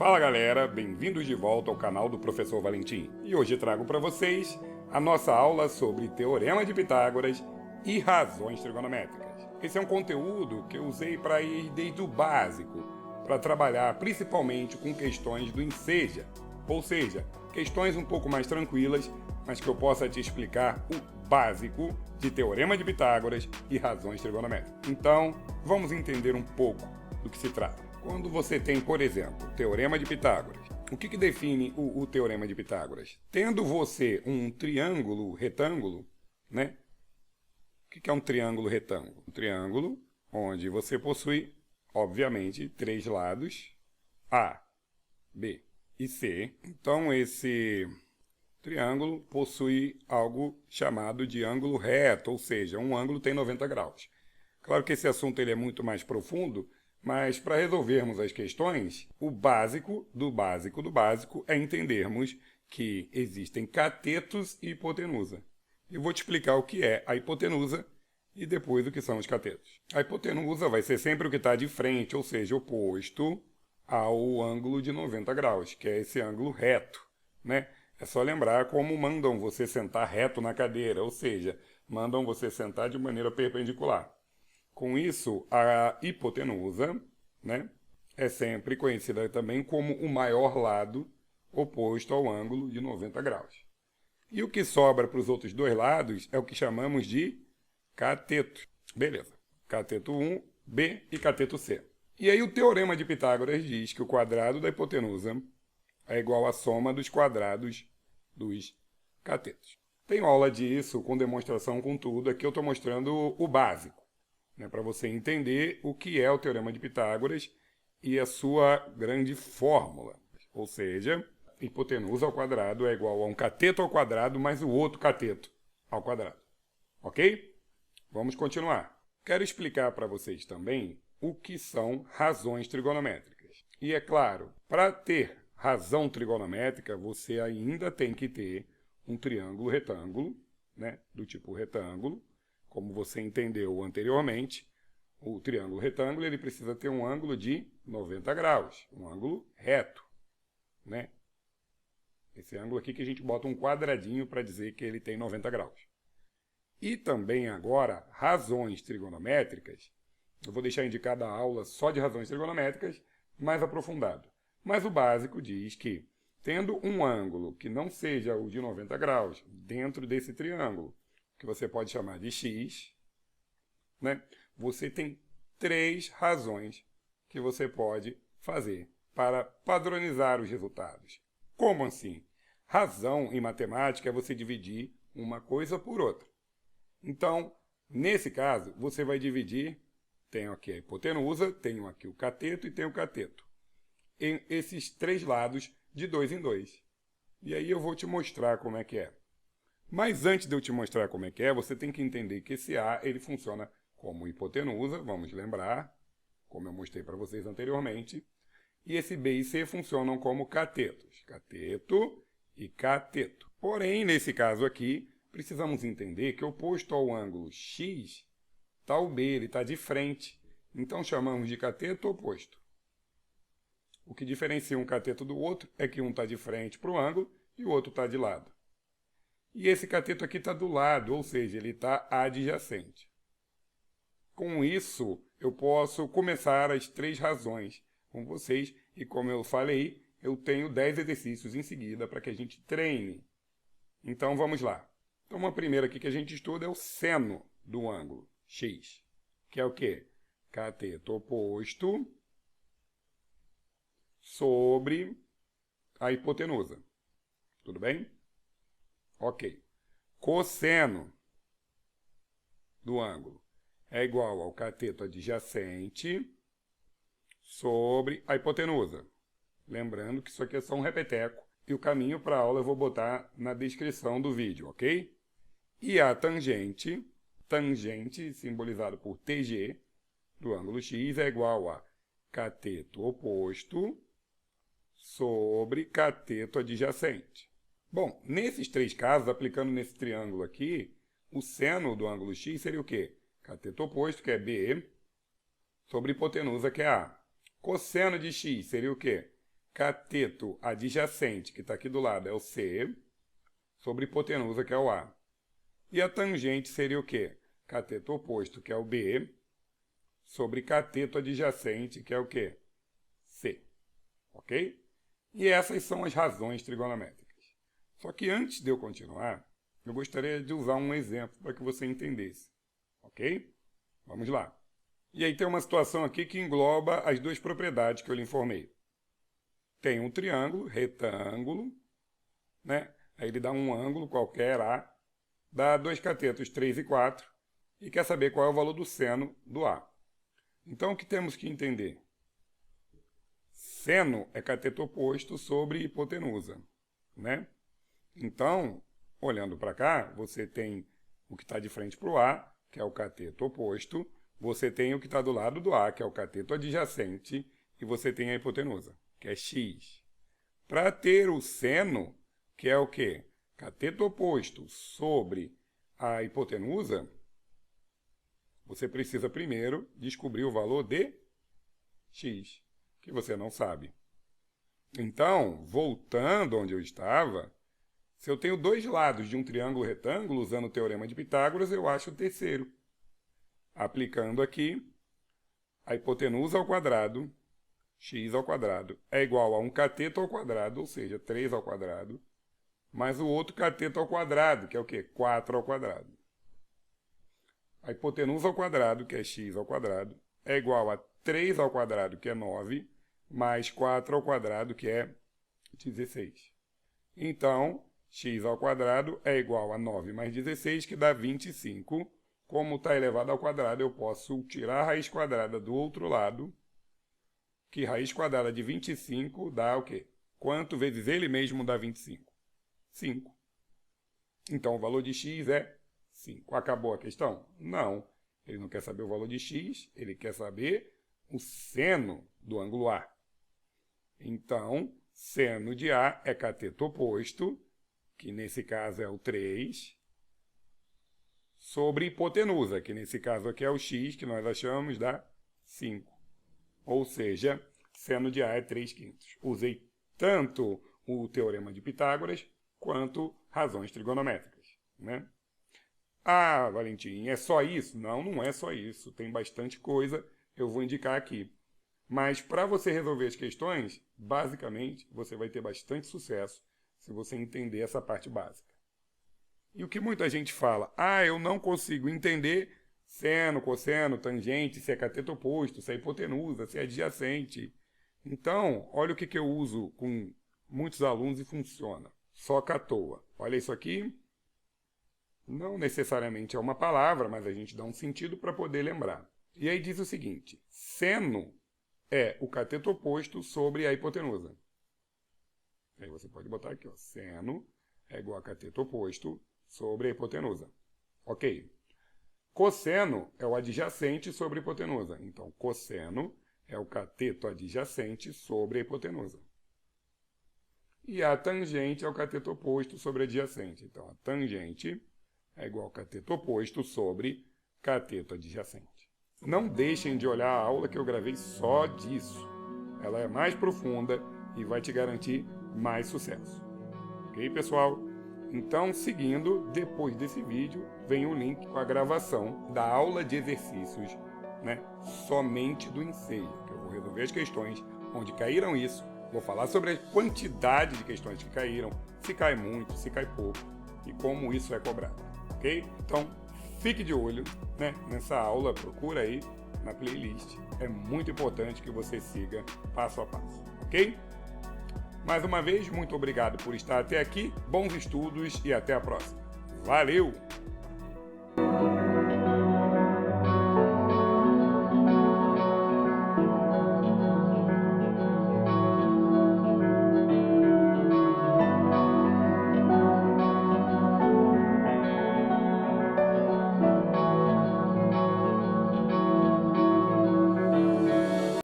Fala galera, bem-vindos de volta ao canal do Professor Valentim. E hoje trago para vocês a nossa aula sobre Teorema de Pitágoras e razões trigonométricas. Esse é um conteúdo que eu usei para ir desde o básico, para trabalhar principalmente com questões do Enseja, ou seja, questões um pouco mais tranquilas, mas que eu possa te explicar o básico de Teorema de Pitágoras e razões trigonométricas. Então, vamos entender um pouco do que se trata. Quando você tem, por exemplo, o Teorema de Pitágoras, o que define o Teorema de Pitágoras? Tendo você um triângulo retângulo, né? O que é um triângulo retângulo? Um triângulo onde você possui, obviamente, três lados, A, B e C. Então, esse triângulo possui algo chamado de ângulo reto, ou seja, um ângulo tem 90 graus. Claro que esse assunto ele é muito mais profundo, mas para resolvermos as questões, o básico do básico do básico é entendermos que existem catetos e hipotenusa. Eu vou te explicar o que é a hipotenusa e depois o que são os catetos. A hipotenusa vai ser sempre o que está de frente, ou seja, oposto ao ângulo de 90 graus, que é esse ângulo reto, né? É só lembrar como mandam você sentar reto na cadeira, ou seja, mandam você sentar de maneira perpendicular. Com isso, a hipotenusa, né, é sempre conhecida também como o maior lado oposto ao ângulo de 90 graus. E o que sobra para os outros dois lados é o que chamamos de cateto. Beleza. Cateto 1, B e cateto C. E aí o Teorema de Pitágoras diz que o quadrado da hipotenusa é igual à soma dos quadrados dos catetos. Tenho aula disso com demonstração com tudo. Aqui eu estou mostrando o básico, né, para você entender o que é o Teorema de Pitágoras e a sua grande fórmula. Ou seja, hipotenusa ao quadrado é igual a um cateto ao quadrado mais o outro cateto ao quadrado. Ok? Vamos continuar. Quero explicar para vocês também o que são razões trigonométricas. E é claro, para ter razão trigonométrica, você ainda tem que ter um triângulo retângulo, né, do tipo retângulo. Como você entendeu anteriormente, o triângulo retângulo ele precisa ter um ângulo de 90 graus, um ângulo reto, né? Esse ângulo aqui que a gente bota um quadradinho para dizer que ele tem 90 graus. E também agora, razões trigonométricas, eu vou deixar indicada a aula só de razões trigonométricas, mais aprofundado. Mas o básico diz que, tendo um ângulo que não seja o de 90 graus dentro desse triângulo, que você pode chamar de x, né? Você tem três razões que você pode fazer para padronizar os resultados. Como assim? Razão em matemática é você dividir uma coisa por outra. Então, nesse caso, você vai dividir, tenho aqui a hipotenusa, tenho aqui o cateto e tenho o cateto, em esses três lados de dois em dois. E aí eu vou te mostrar como é que é. Mas antes de eu te mostrar como é que é, você tem que entender que esse A ele funciona como hipotenusa, vamos lembrar, como eu mostrei para vocês anteriormente. E esse B e C funcionam como catetos, cateto e cateto. Porém, nesse caso aqui, precisamos entender que oposto ao ângulo X, está o B, ele está de frente. Então chamamos de cateto oposto. O que diferencia um cateto do outro é que um está de frente para o ângulo e o outro está de lado. E esse cateto aqui está do lado, ou seja, ele está adjacente. Com isso, eu posso começar as três razões com vocês. E como eu falei, eu tenho 10 exercícios em seguida para que a gente treine. Então, vamos lá. Então, uma primeira aqui que a gente estuda é o seno do ângulo x, que é o quê? Cateto oposto sobre a hipotenusa. Tudo bem? Ok. Cosseno do ângulo é igual ao cateto adjacente sobre a hipotenusa. Lembrando que isso aqui é só um repeteco. E o caminho para a aula eu vou botar na descrição do vídeo, ok? E a tangente, tangente simbolizado por TG, do ângulo x, é igual a cateto oposto sobre cateto adjacente. Bom, nesses três casos, aplicando nesse triângulo aqui, o seno do ângulo x seria o quê? Cateto oposto, que é B, sobre hipotenusa, que é A. Cosseno de x seria o quê? cateto adjacente, que está aqui do lado, é o C, sobre hipotenusa, que é o A. E a tangente seria o quê? Cateto oposto, que é o B, sobre cateto adjacente, que é o quê? C. Ok? E essas são as razões trigonométricas. Só que antes de eu continuar, eu gostaria de usar um exemplo para que você entendesse. Ok? Vamos lá. E aí tem uma situação aqui que engloba as duas propriedades que eu lhe informei. Tem um triângulo, retângulo, né? Aí ele dá um ângulo qualquer, A, dá dois catetos 3 e 4, e quer saber qual é o valor do seno do A. Então, o que temos que entender? Seno é cateto oposto sobre hipotenusa, né? Então, olhando para cá, você tem o que está de frente para o A, que é o cateto oposto, você tem o que está do lado do A, que é o cateto adjacente, e você tem a hipotenusa, que é x. Para ter o seno, que é o quê? Cateto oposto sobre a hipotenusa, você precisa primeiro descobrir o valor de x, que você não sabe. Então, voltando onde eu estava, se eu tenho dois lados de um triângulo retângulo, usando o teorema de Pitágoras, eu acho o terceiro. Aplicando aqui, a hipotenusa ao quadrado, x ao quadrado, é igual a um cateto ao quadrado, ou seja, 3 ao quadrado, mais o outro cateto ao quadrado, que é o quê? 4 ao quadrado. A hipotenusa ao quadrado, que é x ao quadrado, é igual a 3 ao quadrado, que é 9, mais 4 ao quadrado, que é 16. Então, x ao quadrado é igual a 9 mais 16, que dá 25. Como está elevado ao quadrado, eu posso tirar a raiz quadrada do outro lado, que raiz quadrada de 25 dá o quê? Quanto vezes ele mesmo dá 25? 5. Então, o valor de x é 5. Acabou a questão? Não. Ele não quer saber o valor de x, ele quer saber o seno do ângulo A. Então, seno de A é cateto oposto, que nesse caso é o 3, sobre hipotenusa, que nesse caso aqui é o x, que nós achamos, dá 5. Ou seja, seno de A é 3/5. Usei tanto o teorema de Pitágoras quanto razões trigonométricas, né? Ah, Valentim, é só isso? Não, não é só isso. Tem bastante coisa, eu vou indicar aqui. Mas para você resolver as questões, basicamente, você vai ter bastante sucesso se você entender essa parte básica. E o que muita gente fala? Ah, eu não consigo entender seno, cosseno, tangente, se é cateto oposto, se é hipotenusa, se é adjacente. Então, olha o que eu uso com muitos alunos e funciona. Só que à toa. Olha isso aqui. Não necessariamente é uma palavra, mas a gente dá um sentido para poder lembrar. E aí diz o seguinte: seno é o cateto oposto sobre a hipotenusa. Aí você pode botar aqui, ó, seno é igual a cateto oposto sobre a hipotenusa. Ok. Cosseno é o adjacente sobre a hipotenusa. Então, cosseno é o cateto adjacente sobre a hipotenusa. E a tangente é o cateto oposto sobre a adjacente. Então, a tangente é igual a cateto oposto sobre cateto adjacente. Não deixem de olhar a aula que eu gravei só disso. Ela é mais profunda e vai te garantir mais sucesso. Ok, pessoal? Então, seguindo, depois desse vídeo, vem o link com a gravação da aula de exercícios, né, somente do ensejo, que eu vou resolver as questões onde caíram isso, vou falar sobre a quantidade de questões que caíram, se cai muito, se cai pouco, e como isso é cobrado, ok? Então, fique de olho, né, nessa aula, procura aí na playlist, é muito importante que você siga passo a passo, ok? Mais uma vez, muito obrigado por estar até aqui, bons estudos e até a próxima. Valeu!